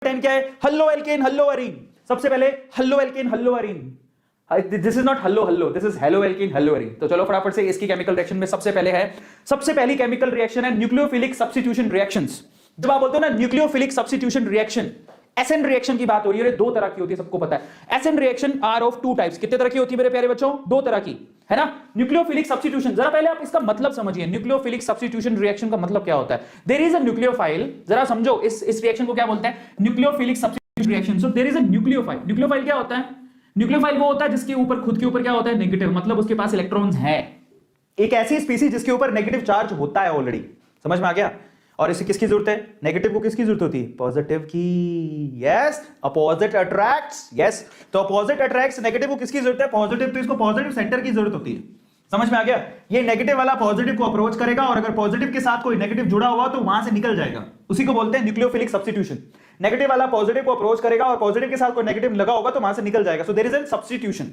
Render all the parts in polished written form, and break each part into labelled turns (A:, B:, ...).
A: 10 क्या है? Halo alkane halo arene. सबसे पहले halo alkane halo arene, this is not halo halo, this is halo alkane halo arene. तो चलो फटाफट से इसकी केमिकल रिएक्शन में सबसे पहले है, सबसे पहली केमिकल रिएक्शन है न्यूक्लियोफिलिक सब्स्टिट्यूशन रिएक्शंस। जब आप बोलते हो ना nucleophilic substitution reaction, SN reaction की बात हो रही है, दो तरह की होती है, सबको पता है। SN reaction are of two types. कितने तरह की होती है मेरे प्यारे बच्चों? दो तरह की, है ना। न्यूक्लियोफिलिक सब्स्टिट्यूशन, जरा पहले आप इसका मतलब समझिए, न्यूक्लियोफिलिक सब्स्टिट्यूशन रिएक्शन का मतलब क्या होता है। देयर इज अ न्यूक्लियोफाइल, जरा समझो इस रिएक्शन को क्या बोलते हैं, nucleophilic substitution reaction. So there is a nucleophile. Nucleophile क्या होता है? न्यूक्लियोफाइल वो होता है जिसके ऊपर, खुद के ऊपर क्या होता है, नेगेटिव, मतलब उसके पास इलेक्ट्रॉन्स है। एक ऐसी स्पीसीज जिसके ऊपर नेगेटिव चार्ज होता है ऑलरेडी, समझ में आ गया। और इसे किसकी जरूरत है? नेगेटिव को किसकी जरूरत होती है? पॉजिटिव की। Yes, opposite attracts. यस, तो अपोजिट अट्रैक्ट्स, नेगेटिव को किसकी जरूरत है? पॉजिटिव। तो इसको पॉजिटिव सेंटर की जरूरत होती है, समझ में आ गया। ये नेगेटिव वाला पॉजिटिव को अप्रोच करेगा और अगर पॉजिटिव के साथ कोई नेगेटिव जुड़ा हुआ तो वहां से निकल जाएगा, उसी को बोलते हैं न्यूक्लियोफिलिक सब्स्टिट्यूशन। नेगेटिव वाला पॉजिटिव को अप्रोच करेगा और पॉजिटिव के साथ कोई नेगेटिव लगा होगा तो वहां से निकल जाएगा। So there is a substitution.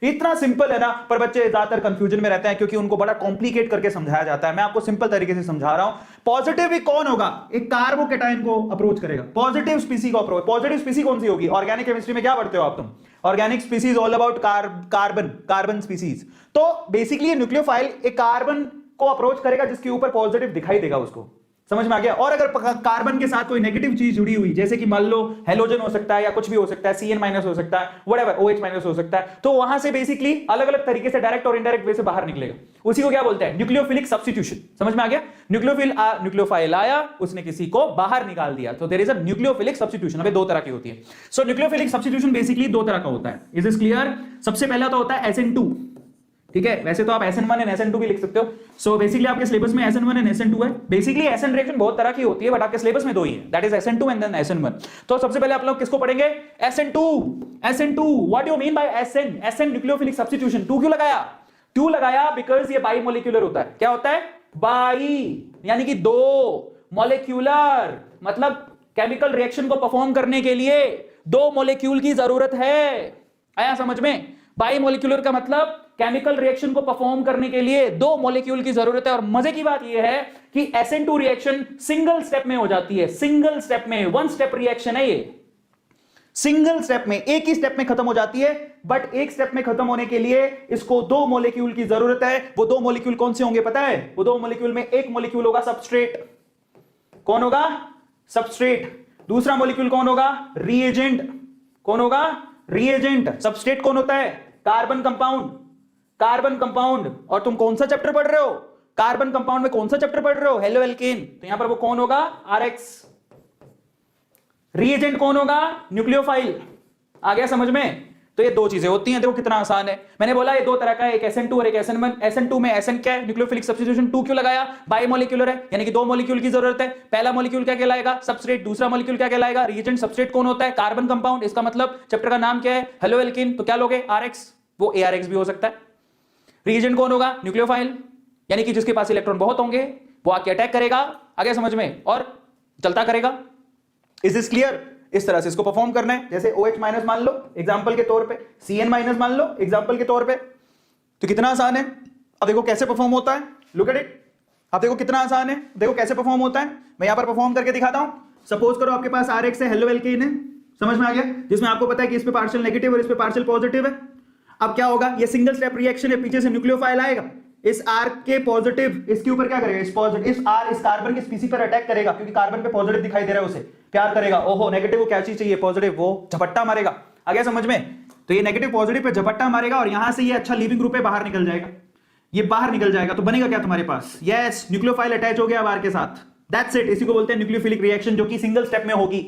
A: इतना सिंपल है ना, पर बच्चे ज्यादातर कंफ्यूजन में रहते हैं क्योंकि उनको बड़ा कॉम्प्लिकेट करके समझाया जाता है। मैं आपको सिंपल तरीके से समझा रहा हूं। पॉजिटिव भी कौन होगा? एक कार्बोकेटाइन को अप्रोच करेगा, पॉजिटिव स्पीसी को अप्रोच। पॉजिटिव स्पीसी कौन सी होगी? ऑर्गेनिक केमिस्ट्री में क्या पढ़ते हो आप तुम? Organic species all about carbon species. तो बेसिकली न्यूक्लियोफाइल एक कार्बन को अप्रोच करेगा जिसके ऊपर पॉजिटिव दिखाई देगा उसको, समझ में आ गया। और अगर कार्बन के साथ कोई नेगेटिव चीज जुड़ी हुई, जैसे कि मान लो हेलोजन हो सकता है या कुछ भी हो सकता है, Cn- हो सकता है, व्हाटएवर, OH- हो सकता है, तो वहां से बेसिकली अलग अलग तरीके से डायरेक्ट और इनडायरेक्ट वे से बाहर निकलेगा। उसी को क्या बोलते हैं? Nucleophilic substitution. समझ में आ गया। न्यूक्लियोफाइल आया, उसने किसी को बाहर निकाल दिया, तो there is a nucleophilic substitution. अबे दो तरह की होती है। सो न्यूक्लियोफिलिक सब्स्टिट्यूशन बेसिकली दो तरह का होता है। Is this clear? सबसे पहला तो होता है SN2, ठीक है। वैसे तो आप SN1 एंड SN2 भी लिख सकते हो। सो बेसिकली आपके सिलेबस में SN1 एंड SN2 है। बेसिकली SN रिएक्शन बहुत तरह की होती है बट आपके सिलेबस में दो ही है, that is SN2 and then SN1। तो सबसे पहले आप लोग किसको पढ़ेंगे? SN2। What do you mean by SN? SN nucleophilic substitution. 2 क्यों लगाया? 2 लगाया बिकॉज़ ये बाई मॉलिक्यूलर होता है। क्या होता है? बाई, यानी कि दो मॉलिक्यूलर, मतलब केमिकल रिएक्शन को परफॉर्म करने के लिए दो मॉलिक्यूल की जरूरत है। आया समझ में? बाई मॉलिक्यूलर का मतलब केमिकल रिएक्शन को परफॉर्म करने के लिए दो मॉलिक्यूल की जरूरत है। और मजे की बात यह है कि SN2 रिएक्शन सिंगल स्टेप में हो जाती है, सिंगल स्टेप में, वन स्टेप रिएक्शन है ये। सिंगल स्टेप में, एक ही स्टेप में खत्म हो जाती है, बट एक स्टेप में खत्म होने के लिए इसको दो मॉलिक्यूल की जरूरत है। वो दो मॉलिक्यूल कौन से होंगे पता है? वो दो मॉलिक्यूल में एक मॉलिक्यूल होगा सबस्ट्रेट। कौन होगा? सबस्ट्रेट। दूसरा मॉलिक्यूल कौन होगा? रिएजेंट। कौन होगा? रिएजेंट। सबस्ट्रेट कौन होता है? Carbon compound. Carbon compound. और तुम कौन सा चैप्टर पढ़ रहे हो? कार्बन कंपाउंड में कौन सा चैप्टर पढ़ रहे हो? Halo alkane. तो यहां पर वो कौन होगा? RX। रिएजेंट कौन होगा? न्यूक्लियोफाइल। आ गया समझ में? तो ये दो चीजें होती हैं। देखो कितना आसान है। मैंने बोला ये दो तरह का है, एक SN2 और एक SN1। SN2 में SN क्या है? Nucleophilic substitution. 2 क्यों लगाया? बाई मॉलिक्यूलर है, यानी कि दो मॉलिक्यूल की जरूरत है। पहला मॉलिक्यूल क्या कहलाएगा? सबस्ट्रेट। दूसरा मॉलिक्यूल क्या कहलाएगा? रिएजेंट। सबस्ट्रेट कौन होता है? Carbon compound. इसका मतलब चैप्टर का नाम क्या है? Halo alkane. तो क्या लोगे? RX। वो ARX भी हो सकता है। रिएजेंट कौन होगा? न्यूक्लियोफाइल, यानी कि जिसके पास इलेक्ट्रॉन बहुत होंगे, वो आके अटैक करेगा, आगे समझ में, और चलता करेगा। Is this clear? इस तरह से इसको परफॉर्म करना है। जैसे OH- मान लो एग्जांपल के तौर पे, Cn- मान लो एग्जांपल के तौर पे। तो कितना आसान है। अब देखो कैसे परफॉर्म होता है। Look at it. अब देखो कितना आसान है, देखो कैसे परफॉर्म होता है। मैं यहां पर परफॉर्म करके दिखाता हूं। सपोज करो आपके पास RX है, हेलो एल्केन है, समझ में आ गया, जिसमें आपको पता है कि इस पे पार्शियल नेगेटिव और इस पे पार्शियल पॉजिटिव है। अब क्या होगा? ये सिंगल स्टेप रिएक्शन है, पीछे से न्यूक्लियोफाइल आएगा, इस R के पॉजिटिव इसके ऊपर क्या करेगा? इस पॉजिटिव, इस R इस कार्बन की स्पीसी पर अटैक करेगा, क्योंकि कार्बन पे पॉजिटिव दिखाई दे रहा है, उसे प्यार करेगा। ओहो नेगेटिव को क्या चीज चाहिए? पॉजिटिव। वो झपट्टा मारेगा। आ गया समझ में? तो ये नेगेटिव पॉजिटिव पे झपट्टा मारेगा और यहां से ये अच्छा लीविंग ग्रुप है, बाहर निकल जाएगा। ये बाहर निकल जाएगा तो बनेगा क्या तुम्हारे पास? यस, न्यूक्लियोफाइल अटैच हो गया R के साथ। That's it. इसी को बोलते हैं न्यूक्लियोफिलिक रिएक्शन, जो कि सिंगल स्टेप में होगी।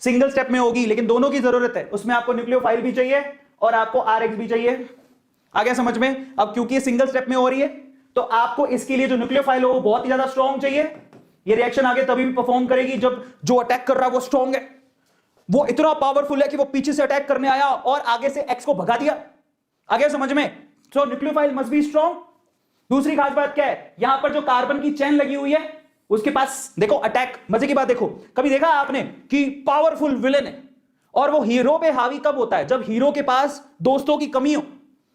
A: सिंगल स्टेप में होगी, लेकिन दोनों की जरूरत है। उसमें आपको न्यूक्लियोफाइल भी चाहिए और आपको RX भी चाहिए। आ गया समझ में? अब क्योंकि ये सिंगल स्टेप में हो रही है, तो आपको इसके लिए जो न्यूक्लियोफाइल हो वो बहुत ही ज्यादा स्ट्रॉन्ग चाहिए। ये रिएक्शन आगे तभी भी परफॉर्म करेगी जब जो अटैक कर रहा है वो स्ट्रॉन्ग है, वो इतना पावरफुल है कि वो पीछे से अटैक करने आया और आगे से X को भगा दिया। आ गया समझ में? सो न्यूक्लियोफाइल मस्ट बी स्ट्रॉन्ग। दूसरी खास बात क्या है? यहां पर जो कार्बन की चेन लगी हुई है उसके पास देखो अटैक। मजे की बात देखो, कभी देखा आपने कि पावरफुल विलेन है और वो हीरो पे हावी कब होता है? जब हीरो के पास दोस्तों की कमी हो।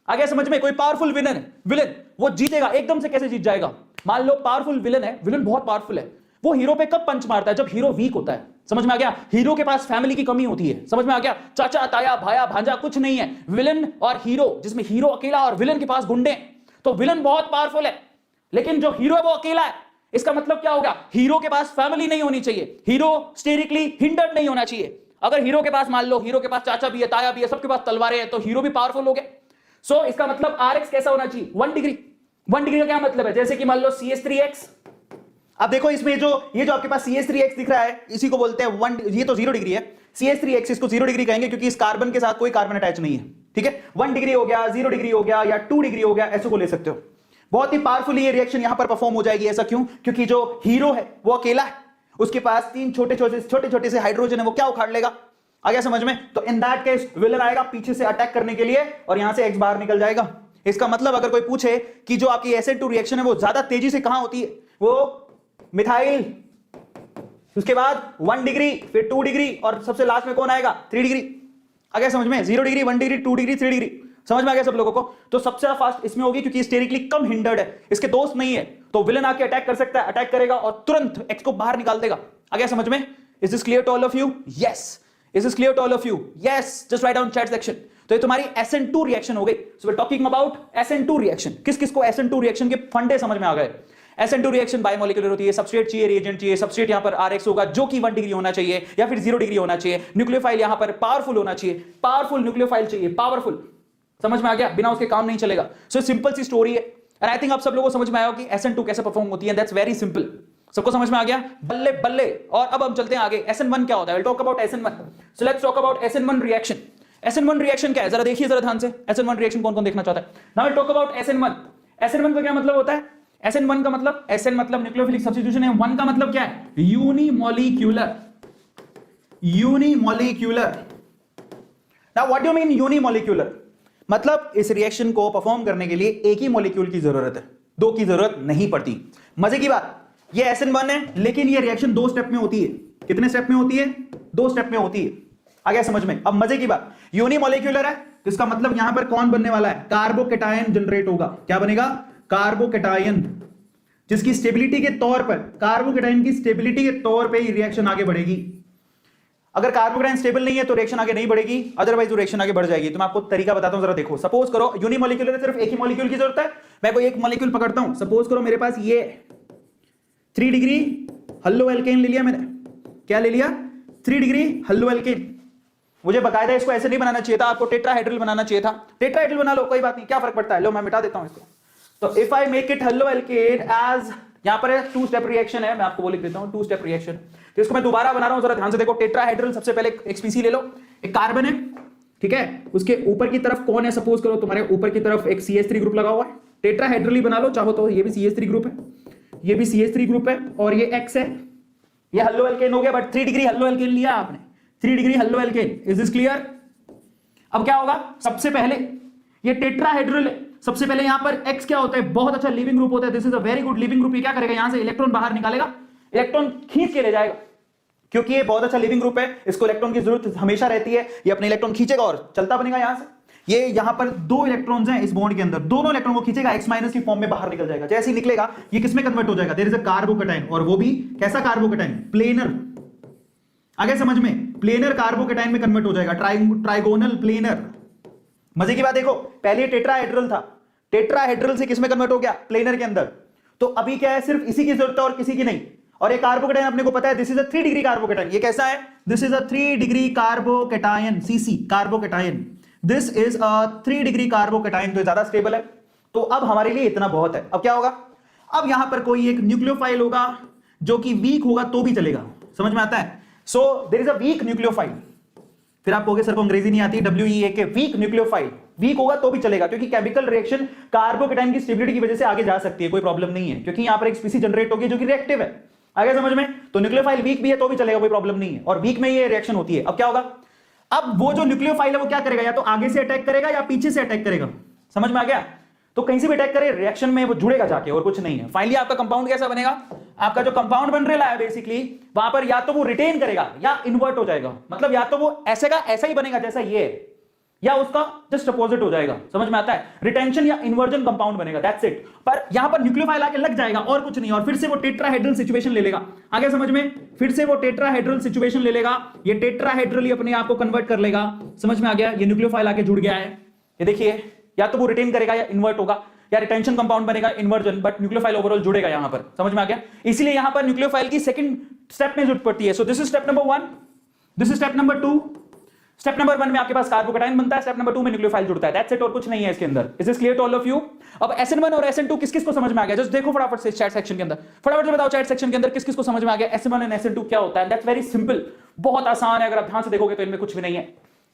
A: आ गया समझ में? कोई पावरफुल विलेन है, विलेन वो जीतेगा एकदम से। कैसे जीत जाएगा? मान लो पावरफुल विलेन है, विलेन बहुत पावरफुल है, वो हीरो पे कब पंच मारता है? जब हीरो वीक होता है। समझ में आ गया? हीरो के पास फैमिली की कमी होती है, समझ में आ गया? चाचा ताया भाया भांजा कुछ नहीं है, विलन और हीरो, जिसमें हीरो अकेला और विलन के पास गुंडे। तो विलन बहुत पावरफुल है लेकिन जो हीरो है वो अकेला है। इसका मतलब क्या होगा? हीरो के पास फैमिली नहीं होनी चाहिए, हीरो स्टेरिकली हिंडर्ड नहीं होना चाहिए। अगर हीरो के पास, मान लो हीरो के पास चाचा भी है, ताया भी है, सबके पास तलवारें हैं, तो हीरो भी पावरफुल हो गए। सो इसका मतलब RX कैसा होना चाहिए? 1 डिग्री। 1 डिग्री का क्या मतलब है? जैसे कि मान लो CH3X। अब देखो इसमें जो ये जो आपके पास CH3X दिख रहा है, इसी को बोलते हैं 1, ये तो 0 डिग्री है। CH3X इसको 0 डिग्री कहेंगे क्योंकि इस कार्बन के साथ कोई कार्बन अटैच नहीं है, ठीक है? 1 डिग्री हो गया, 0 डिग्री हो गया, या 2 डिग्री हो गया, ऐसे को ले सकते हो। बहुत ही पावरफुल ये रिएक्शन यहां पर परफॉर्म हो जाएगी। ऐसा क्यों? क्योंकि जो हीरो है वो अकेला है, उसके पास 3 छोटे छोटे से हाइड्रोजन है, वो क्या उखाड़ लेगा? आ गया समझ में? तो इन दैट केस विलन आएगा पीछे से अटैक करने के लिए और यहां से X बाहर निकल जाएगा। इसका मतलब अगर कोई पूछे कि जो आपकी SN2 रिएक्शन है वो ज्यादा तेजी से कहां होती है, वो मिथाइल, उसके बाद 1 डिग्री, फिर 2 डिग्री और सबसे लास्ट में कौन आएगा? 3 डिग्री। आ गया समझ में? 0 डिग्री, 1 डिग्री, 2 डिग्री, 3 डिग्री। समझ में आ गया सब लोगों को? तो सबसे ज्यादा फास्ट इसमें होगी क्योंकि स्टेरिकली कम हिंडर्ड है, इसके दोस्त नहीं है, तो विलन आके अटैक कर सकता है, अटैक करेगा और तुरंत X को बाहर निकाल देगा। आ गया समझ में? Is this clear to all of you? Yes. Is this clear to all of you? Yes. Just write down chat section. तो ये तुम्हारी SN2 रिएक्शन हो गई। So we are talking about SN2 reaction. किस किस को SN2 रिएक्शन के फंडे समझ में आ गए? SN2 रिएक्शन बायोमोलिकुलर होती है, सबस्ट्रेट चाहिए, रिएजेंट चाहिए, सबस्ट्रेट यहां पर RX होगा जो कि 1 डिग्री होना चाहिए या फिर 0 डिग्री होना चाहिए। न्यूक्लियोफाइल यहां पर पावरफुल होना चाहिए, पावरफुल न्यूक्लियोफाइल चाहिए, पावरफुल। समझ में आ गया? बिना उसके काम नहीं चलेगा। सो सिंपल सी स्टोरी है एंड आई थिंक आप सब लोगों को समझ में आया कि SN2 कैसे परफॉर्म होती है। That's very simple. सबको समझ में आ गया? बल्ले बल्ले। और अब हम चलते हैं आगे। SN1 क्या होता है? Will talk about SN1। So let's talk about SN1 reaction. SN1 reaction क्या है? जरा देखिए जरा ध्यान से। SN1 रिएक्शन कौन कौन देखना चाहता है? Now will talk about SN1। SN1 का क्या मतलब होता है? SN1 का मतलब, SN मतलब न्यूक्लियोफिलिक सब्स्टिट्यूशन है, 1 का मतलब क्या है? Unimolecular. Unimolecular. Now what do you mean unimolecular? मतलब इस रिएक्शन को परफॉर्म करने के लिए एक ही मॉलिक्यूल की जरूरत है, 2 की जरूरत नहीं पड़ती। मजे की बात, ये SN1 है लेकिन ये रिएक्शन 2 स्टेप में होती है। कितने स्टेप में होती है? 2 स्टेप में होती है। आ गया समझ में? अब मजे की बात, यूनिमॉलिक्यूलर है तो इसका मतलब यहां पर कौन बनने वाला है? कार्बोकैटायन जनरेट होगा। क्या बनेगा? कार्बोकैटायन, जिसकी स्टेबिलिटी के तौर पर, कार्बोकैटायन की स्टेबिलिटी के तौर पे ही रिएक्शन आगे बढ़ेगी। अगर कार्बोकैटायन स्टेबल नहीं है तो रिएक्शन आगे नहीं बढ़ेगी, अदरवाइज रिएक्शन आगे बढ़ जाएगी। तो मैं आपको तरीका बताता हूं, जरा देखो। सपोज करो यूनिमॉलिक्यूलर है, सिर्फ एक ही मॉलिक्यूल की जरूरत है। मैं कोई एक मॉलिक्यूल पकड़ता हूं, सपोज करो मेरे पास ये 3 डिग्री हल्लो एल्केन ले लिया मैंने। क्या ले लिया? 3 डिग्री हल्लो एल्केन। मुझे बकायदा इसको ऐसे नहीं बनाना चाहिए था, आपको टेट्राहेड्रल बनाना चाहिए था। टेट्राहेड्रल बना लो, कोई बात नहीं, क्या फर्क पड़ता है। लो मैं मिटा देता हूं इसको। तो if I make it halo alkane as, यहां पर 2 स्टेप रिएक्शन है, मैं आपको वो लिख देता हूं 2 स्टेप रिएक्शन। तो इसको मैं दोबारा बना रहा हूं, जरा ध्यान से देखो। टेट्राहेड्रल, सबसे पहले एक स्पीसी ले लो, एक कार्बन है, ठीक है? उसके ऊपर की तरफ कौन है? सपोज करो तुम्हारे ऊपर की तरफ एक CH3 ग्रुप लगा हुआ है। टेट्राहेड्रल ही बना लो चाहो तो। ये भी CH3 ग्रुप है, ये भी CH3 ग्रुप है और ये X है। ये हल्लो एल्केन हो गया, बट 3 डिग्री हल्लो एल्केन लिया आपने, 3 degree halo alkane. Is this clear? अब क्या होगा? सबसे पहले ये टेट्राहेड्रल है, सबसे पहले यहां पर X क्या होता है? बहुत अच्छा लिविंग ग्रुप होता है। This is a very good leaving group. ये क्या करेगा? यहां से इलेक्ट्रॉन बाहर निकालेगा, इलेक्ट्रॉन खींच के ले जाएगा, क्योंकि ये बहुत अच्छा लिविंग ग्रुप है, इसको इलेक्ट्रॉन की जरूरत हमेशा रहती है। ये अपने इलेक्ट्रॉन खींचेगा और चलता बनेगा यहां से। ये यहां पर 2 इलेक्ट्रॉन्स हैं इस बॉन्ड के अंदर, दोनों इलेक्ट्रॉन को खींचेगा, X- की फॉर्म में बाहर निकल जाएगा। जैसे ही निकलेगा ये किसमें कन्वर्ट हो जाएगा? देयर इज अ कार्बोकैटायन, और वो भी कैसा कार्बोकैटायन? प्लेनर। आगे समझ में? प्लेनर कार्बोकैटायन में कन्वर्ट हो जाएगा, ट्राइगोनल प्लेनर। मजे की बात देखो, पहले टेट्राहेड्रल था, टेट्राहेड्रल से किसमें कन्वर्ट हो गया? प्लेनर के अंदर। तो अभी क्या है? सिर्फ इसी की जरूरत है और किसी की नहीं। और ये कार्बोकैटायन अपने को पता है, this is a 3 degree carbocation. ये कैसा है? This is a 3 degree carbocation, CC carbocation. This is a 3 degree carbocation, तो ज्यादा स्टेबल है। तो अब हमारे लिए इतना बहुत है। अब क्या होगा? अब यहां पर कोई एक न्यूक्लियोफाइल होगा जो कि वीक होगा तो भी चलेगा। समझ में आता है? So there is a weak nucleophile. फिर आप कहोगे सर को अंग्रेजी नहीं आती, WEAK, वीक न्यूक्लियोफाइल। वीक होगा तो भी चलेगा क्योंकि केमिकल रिएक्शन कार्बोकैटायन की स्टेबिलिटी की वजह से आगे जा सकती है, कोई प्रॉब्लम नहीं है, क्योंकि यहां पर एक स्पीसी जनरेट होगी जो कि रिएक्टिव है। आगे समझ में? तो न्यूक्लियोफाइल वीक भी है तो भी चलेगा, कोई प्रॉब्लम नहीं है, और वीक में ये रिएक्शन होती है। अब क्या होगा? अब वो जो न्यूक्लियोफाइल है वो क्या करेगा? या तो आगे से अटैक करेगा या पीछे से अटैक करेगा। समझ में आ गया? तो कहीं से भी अटैक करे, रिएक्शन में वो जुड़ेगा जाके, और कुछ नहीं है। फाइनली आपका कंपाउंड कैसा बनेगा? आपका जो कंपाउंड बन रहा है बेसिकली, वहां पर या तो वो रिटेन करेगा या इन्वर्ट हो जाएगा। मतलब या तो वो ऐसे का ऐसा ही बनेगा जैसा ये है, या उसका जस्ट अपोजिट हो जाएगा, समझ में आता है? रिटेंशन या इन्वर्जन कंपाउंड बनेगा, दैट्स इट। पर यहां पर न्यूक्लियोफाइल आके लग जाएगा और कुछ नहीं, और फिर से वो टेट्राहेड्रल सिचुएशन ले लेगा। आगे समझ में? फिर से वो टेट्राहेड्रल सिचुएशन ले लेगा, ये टेट्राहेड्रली अपने आप को कन्वर्ट कर लेगा। समझ में आ गया? ये न्यूक्लियोफाइल आके जुड़ गया है, ये देखिए, या तो वो रिटेन करेगा या इन्वर्ट होगा, या रिटेंशन कंपाउंड बनेगा इन्वर्जन, बट न्यूक्लियोफाइल ओवरऑल जुड़ेगा यहां पर। समझ में आ गया? इसलिए यहां पर न्यूक्लियोफाइल की सेकंड स्टेप में जरूरत पड़ती है। So this is step number 1, this is step number 2। Step number 1 में आपके पास कार्बोकैटायन बनता है, स्टेप नंबर 2 में न्यूक्लियोफाइल जुड़ता है, दैट्स इट, और कुछ नहीं है इसके अंदर। Is this clear to all of you? अब SN1 और SN2 किस किस को समझ में आ गया? जस्ट देखो फटाफट से चैट सेक्शन के अंदर, फटाफट से बताओ चैट सेक्शन के अंदर किस किस को समझ में आ गया SN1 एंड SN2 क्या होता है। दैट्स वेरी सिंपल, बहुत आसान है, अगर आप ध्यान से देखोगे तो इनमें कुछ भी नहीं है।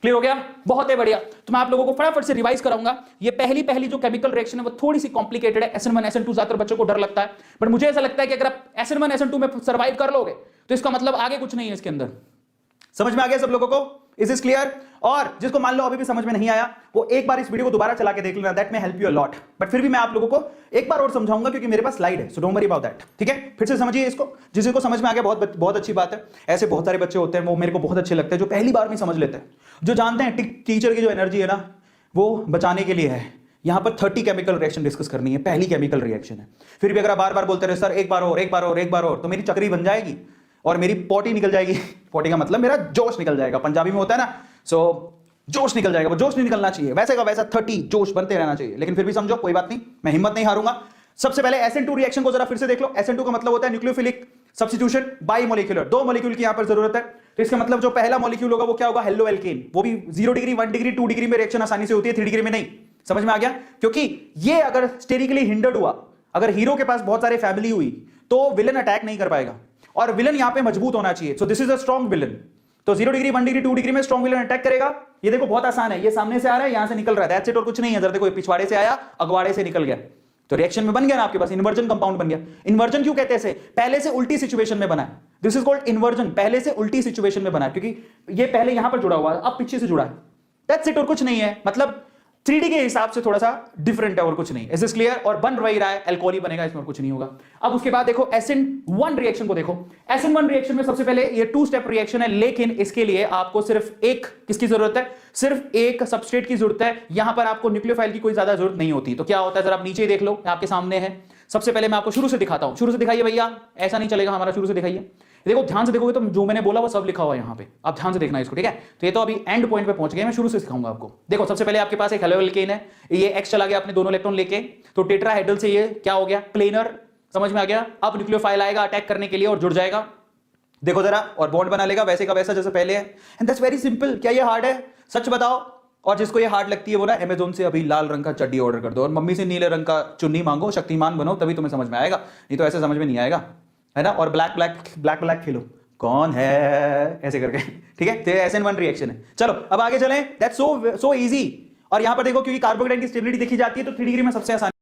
A: क्लियर हो गया? बहुत है, बढ़िया। तो मैं आप लोगों को फटाफट से रिवाइज कराऊंगा। ये पहली जो केमिकल रिएक्शन है वो थोड़ी सी कॉम्प्लिकेटेड है, SN1 SN2 ज्यादातर बच्चों को डर लगता है, बट मुझे ऐसा लगता है कि अगर आप SN1 SN2 में सर्वाइव कर लोगे तो इसका मतलब आगे कुछ नहीं है इसके अंदर। समझ में आ गया सब लोगों को? Is this clear? और जिसको मान लो अभी भी समझ में नहीं आया, वो एक बार इस वीडियो को दोबारा चला के देख लेना, that may help you a lot. But फिर भी मैं आप लोगों को एक बार और समझाऊंगा क्योंकि मेरे पास स्लाइड है, so don't worry about that. ठीक है, फिर से समझिए इसको, जिसको समझ में आ गया बहुत अच्छी बात है। ऐसे बहुत सारे बच्चे होते हैं, वो मेरे को बहुत अच्छे लगते हैं, जो पहली बार में समझ लेते हैं, जो जानते हैं टीचर की जो एनर्जी है ना वो बचाने के लिए है। यहां पर 30 केमिकल रिएक्शन डिस्कस करनी है, पहली केमिकल रिएक्शन है। फिर भी अगर आप बार बार बोलते रहे सर एक बार और एक बार और एक बार और, तो मेरी चक्री बन जाएगी और मेरी पोटी निकल जाएगी। पोटी का मतलब मेरा जोश निकल जाएगा, पंजाबी में होता है ना, सो जोश निकल जाएगा। वो जोश नहीं निकलना चाहिए, वैसे का वैसा 30 जोश बनते रहना चाहिए। लेकिन फिर भी समझो, कोई बात नहीं, मैं हिम्मत नहीं हारूंगा। सबसे पहले SN2 रिएक्शन को जरा फिर से देख लो। SN2 का मतलब होता है nucleophilic substitution by molecular, 2 molecule की यहां पर जरूरत है। तो इसका मतलब जो पहला मॉलिक्यूल होगा वो क्या होगा? Halo alkane. वो भी 0 डिग्री 1 डिग्री 2 डिग्री में रिएक्शन आसानी से होती है, 3 डिग्री में नहीं। समझ में आ गया? क्योंकि ये अगर स्टेरिकली हिंडर्ड हुआ, अगर हीरो के पास बहुत सारे फैमिली हुई, तो विलन अटैक नहीं कर पाएगा, और विलन यहां पे मजबूत होना चाहिए। So this is a strong villain. तो 0 डिग्री 1 डिग्री 2 डिग्री में स्ट्रॉन्ग विलन अटैक करेगा। ये देखो बहुत आसान है, ये सामने से आ रहा है, यहां से निकल रहा है, दैट्स इट, और कुछ नहीं है। जरा देखो, पिछवाड़े से आया, अगवाड़े से निकल गया, तो रिएक्शन में बन गया ना आपके पास, इन्वर्जन कंपाउंड बन गया। इन्वर्जन क्यों कहते हैं इसे? पहले से उल्टी सिचुएशन में बना है, दिस इज कॉल्ड इन्वर्जन। पहले से उल्टी सिचुएशन में बना है, क्योंकि ये पहले यहां पर जुड़ा हुआ है, अब पीछे से जुड़ा है, दैट्स इट, और कुछ नहीं है। मतलब 3D के हिसाब से थोड़ा सा डिफरेंट है और कुछ नहीं। Is this clear? और बन वही रहा है, अल्कोहल ही बनेगा, इसमें कुछ नहीं होगा। अब उसके बाद देखो SN1 रिएक्शन को देखो। SN1 रिएक्शन में सबसे पहले ये 2 स्टेप रिएक्शन है, लेकिन इसके लिए आपको सिर्फ एक किसकी जरूरत है? सिर्फ एक सबस्ट्रेट की जरूरत है। यहां पर आपको न्यूक्लियोफाइल की कोई ज्यादा जरूरत नहीं होती। तो क्या होता है, जरा आप नीचे देख लो, आपके सामने है। सबसे पहले मैं आपको शुरू से दिखाता हूं, शुरू से दिखाइए भैया, ऐसा नहीं चलेगा हमारा, शुरू से दिखाइए। देखो ध्यान से देखोगे तो जो मैंने बोला वो सब लिखा हुआ है यहाँ पे, आप ध्यान से देखना इसको, ठीक है? तो ये तो अभी एंड पॉइंट पे पहुंच गए, मैं शुरू से सिखाऊंगा आपको। देखो सबसे पहले आपके पास एक हेलो एल्केन है, ये X चला गया अपने दोनों इलेक्ट्रॉन लेके, तो टेट्राहेड्रल से ये क्या हो गया? प्लेनर। समझ में आ गया? अब न्यूक्लियोफाइल आएगा अटैक करने के लिए और जुड़ जाएगा, देखो जरा, और बॉन्ड बना लेगा वैसे का वैसा जैसे पहले है। And that's very simple. क्या ये हार्ड है? सच बताओ। और जिसको ये हार्ड लगती है वो ना अमेजोन से अभी लाल रंग का चड्डी ऑर्डर कर दो और मम्मी से नीले रंग का चुन्नी मांगो, शक्तिमान बनो, तभी तुम्हें समझ में आएगा, नहीं तो ऐसे समझ में नहीं आएगा, है ना? और ब्लैक खेलो, कौन है ऐसे करके, ठीक है? तो SN1 रिएक्शन है। चलो अब आगे चलें, दैट्स सो इजी। और यहां पर देखो, क्योंकि कार्बोकैटायन की स्टेबिलिटी देखी जाती है, तो 3 डिग्री में सबसे आसान